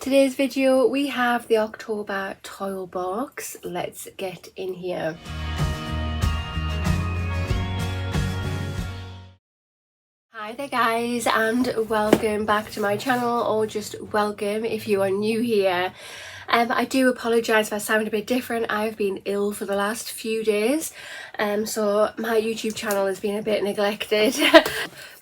Today's video we have the October TOYL box. Let's get in here. Hi there guys, and welcome back to my channel, or just welcome if you are new here. I do apologise if I sound a bit different. I've been ill for the last few days, so my YouTube channel has been a bit neglected.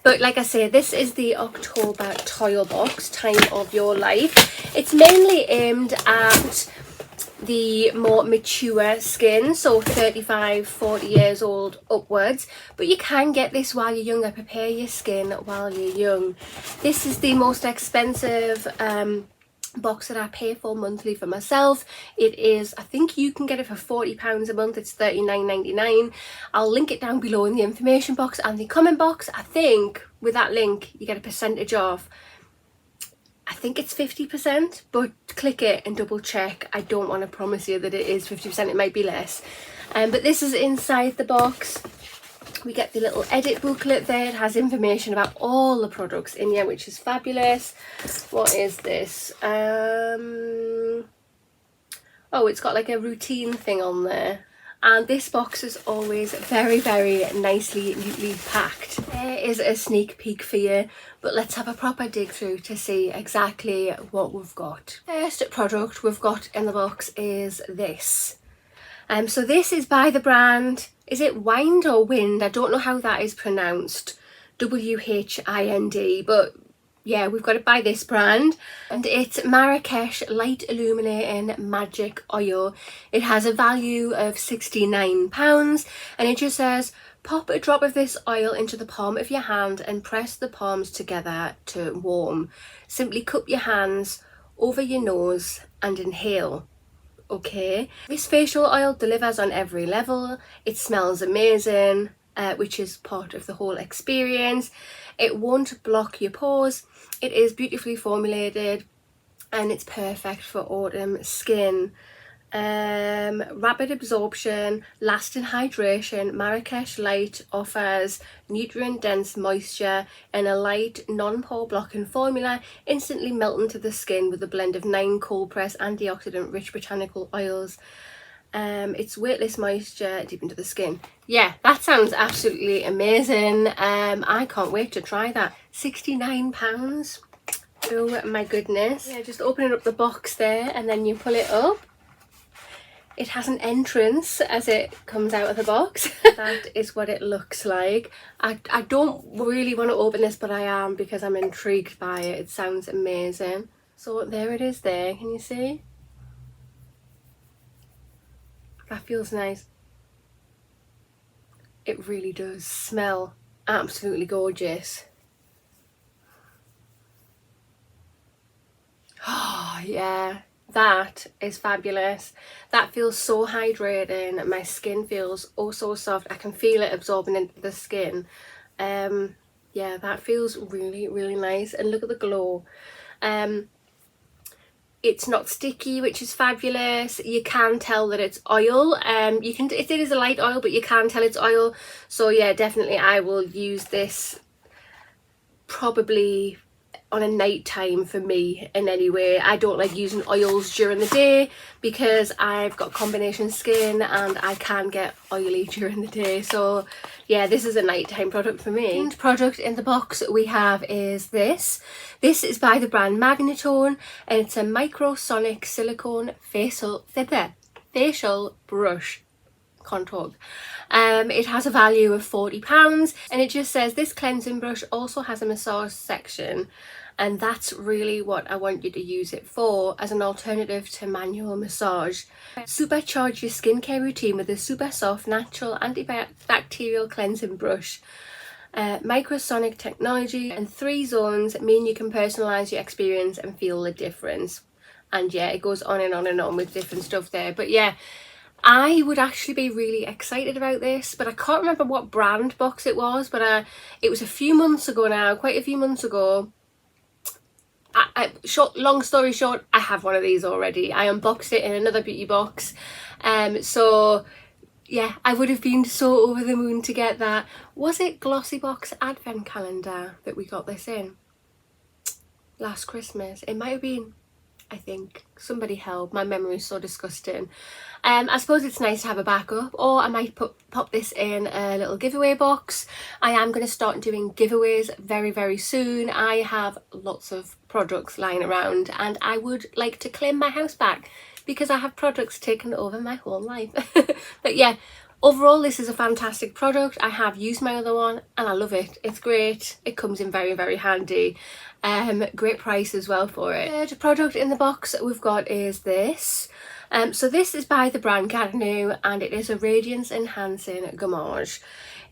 But like I say, this is the October TOYL box, Time of Your Life. It's mainly aimed at the more mature skin, so 35-40 years old upwards, but you can get this while you're younger. Prepare your skin while you're young. This is the most expensive box that I pay for monthly for myself. It is, I think you can get it for £40 a month. It's £39.99. I'll link it down below in the information box and the comment box. I think with that link you get a percentage off. I think it's 50%, but click it and double check. I don't want to promise you that it is 50%, it might be less. But this is inside the box. We get the little edit booklet there. It has information about all the products in here, which is fabulous. What is this? Oh, it's got like a routine thing on there. And this box is always very, very nicely, neatly packed. There is a sneak peek for you, but let's have a proper dig through to see exactly what we've got. First product we've got in the box is this. So this is by the brand, is it Wind or Wind? I don't know how that is pronounced. W-H-I-N-D, but yeah, we've got it by this brand, and it's Marrakesh Light Illuminating Magic Oil. It has a value of £69, and it just says, pop a drop of this oil into the palm of your hand and press the palms together to warm. Simply cup your hands over your nose and inhale. Okay, this facial oil delivers on every level. It smells amazing, which is part of the whole experience. It won't block your pores. It is beautifully formulated, and it's perfect for autumn skin. Rapid absorption, lasting hydration. Marrakesh Light offers nutrient dense moisture and a light non-pore blocking formula, instantly melting to the skin with a blend of 9 cold press antioxidant rich botanical oils. It's weightless moisture deep into the skin. Yeah, that sounds absolutely amazing. I can't wait to try that. £69. Oh my goodness. Yeah, just opening up the box there, and then you pull it up. It has an entrance as it comes out of the box. That is what it looks like. I don't really want to open this, but I am, because I'm intrigued by it. It sounds amazing. So there it is there, can you see? That feels nice. It really does smell absolutely gorgeous. Oh yeah, that is fabulous. That feels so hydrating. My skin feels oh so soft. I can feel it absorbing into the skin. Yeah, that feels really, really nice. And look at the glow. It's not sticky, which is fabulous. You can tell that it's oil. It is a light oil, but you can tell it's oil. So yeah, definitely I will use this probably on a night time for me. In any way, I don't like using oils during the day because I've got combination skin and I can get oily during the day. So yeah, this is a nighttime product for me. The product in the box we have is this. This is by the brand Magnetone, and it's a microsonic silicone facial brush. Can't talk. It has a value of £40, and it just says this cleansing brush also has a massage section, and that's really what I want you to use it for, as an alternative to manual massage. Supercharge your skincare routine with a super soft natural antibacterial cleansing brush. Microsonic technology and 3 zones mean you can personalize your experience and feel the difference. And yeah, it goes on and on and on with different stuff there. But yeah, I would actually be really excited about this, but I can't remember what brand box it was, but it was a few months ago now, quite a few months ago. Long story short, I have one of these already. I unboxed it in another beauty box. So yeah, I would have been so over the moon to get that. Was it Glossybox Advent Calendar that we got this in last Christmas? It might have been. I think. Somebody help, my memory is so disgusting. I suppose it's nice to have a backup, or I might pop this in a little giveaway box. I am going to start doing giveaways very soon. I have lots of products lying around and I would like to claim my house back because I have products taken over my whole life. But yeah, overall this is a fantastic product. I have used my other one and I love it. It's great. It comes in very handy. Great price as well for it. Third product in the box that we've got is this. So this is by the brand Gardenou and it is a radiance enhancing gommage.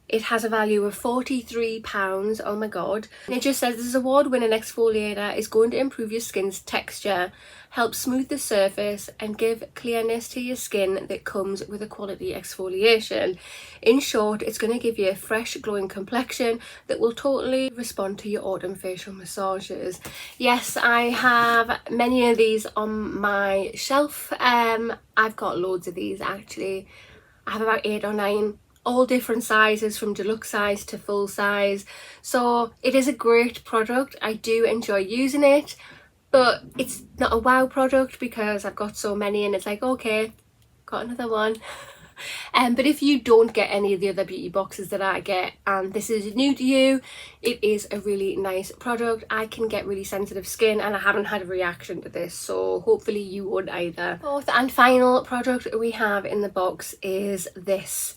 It has a value of £43, oh my god. And it just says this award-winning exfoliator is going to improve your skin's texture, help smooth the surface and give clearness to your skin that comes with a quality exfoliation. In short, it's going to give you a fresh glowing complexion that will totally respond to your autumn facial massages. Yes, I have many of these on my shelf. I've got loads of these actually. I have about 8 or 9. All different sizes, from deluxe size to full size. So it is a great product. I do enjoy using it, but it's not a wow product because I've got so many and it's like, okay, got another one. But if you don't get any of the other beauty boxes that I get and this is new to you, it is a really nice product. I can get really sensitive skin and I haven't had a reaction to this, so hopefully you won't either. Fourth and final product we have in the box is this.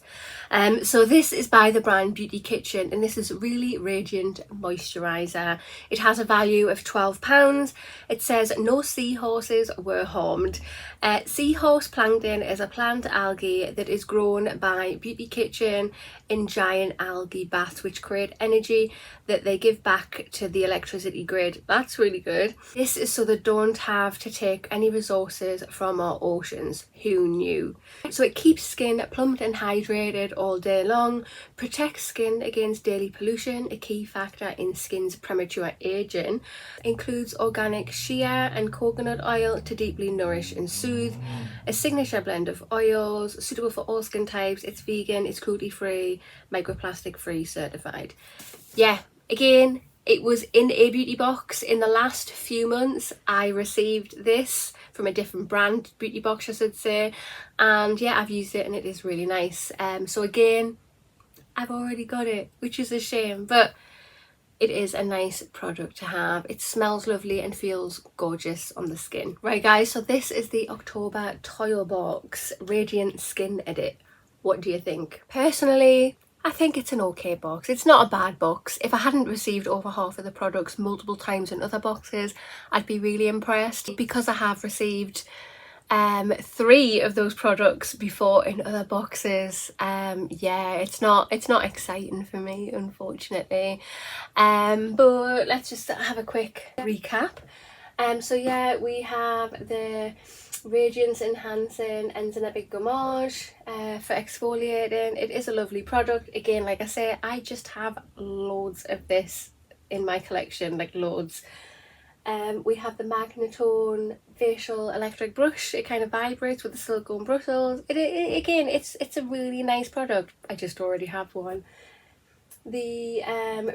So this is by the brand Beauty Kitchen and this is Really Radiant Moisturizer. It has a value of £12. It says no seahorses were harmed. Seahorse plankton is a plant algae that is grown by Beauty Kitchen in giant algae baths which create energy that they give back to the electricity grid. That's really good. This is so they don't have to take any resources from our oceans. Who knew? So it keeps skin plumped and hydrated all day long, protects skin against daily pollution, a key factor in skin's premature aging, includes organic shea and coconut oil to deeply nourish and soothe, a signature blend of oils, suitable for all skin types, it's vegan, it's cruelty free, microplastic free certified. Yeah, again, it was in a beauty box. In the last few months I received this from a different brand beauty box I should say, and yeah, I've used it and it is really nice. So again, I've already got it, which is a shame, but it is a nice product to have. It smells lovely and feels gorgeous on the skin. Right guys, so this is the October TOYL box Radiant Skin Edit. What do you think? Personally, I think it's an okay box. It's not a bad box. If I hadn't received over half of the products multiple times in other boxes, I'd be really impressed. Because I have received 3 of those products before in other boxes, yeah, it's not exciting for me, unfortunately. But let's just have a quick recap. So yeah, we have the Radiance Enhancing Enzymatic Gommage for exfoliating. It is a lovely product. Again, like I say, I just have loads of this in my collection, like loads. We have the Magnetone facial electric brush. It kind of vibrates with the silicone bristles. Again, it's a really nice product. I just already have one. The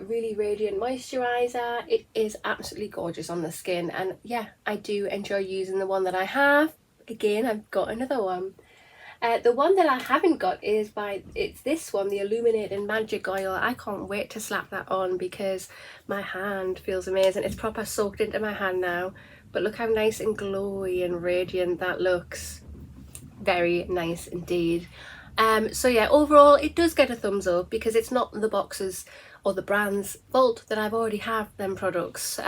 Really Radiant Moisturizer, it is absolutely gorgeous on the skin, and yeah, I do enjoy using the one that I have. Again, I've got another one. The one that I haven't got is it's this one, the Illuminating Magic Oil. I can't wait to slap that on because my hand feels amazing. It's proper soaked into my hand now, but look how nice and glowy and radiant that looks. Very nice indeed. So yeah, overall it does get a thumbs up because it's not the boxes or the brand's fault that I've already have them products.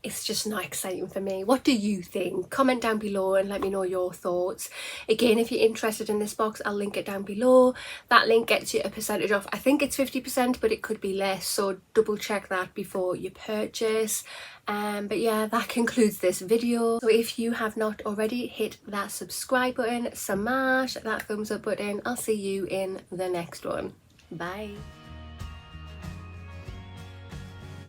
It's just not exciting for me. What do you think? Comment down below and let me know your thoughts. Again, if you're interested in this box, I'll link it down below. That link gets you a percentage off. I think it's 50%, but it could be less, so double check that before you purchase. But yeah, that concludes this video. So if you have not already, hit that subscribe button, smash that thumbs up button. I'll see you in the next one. Bye.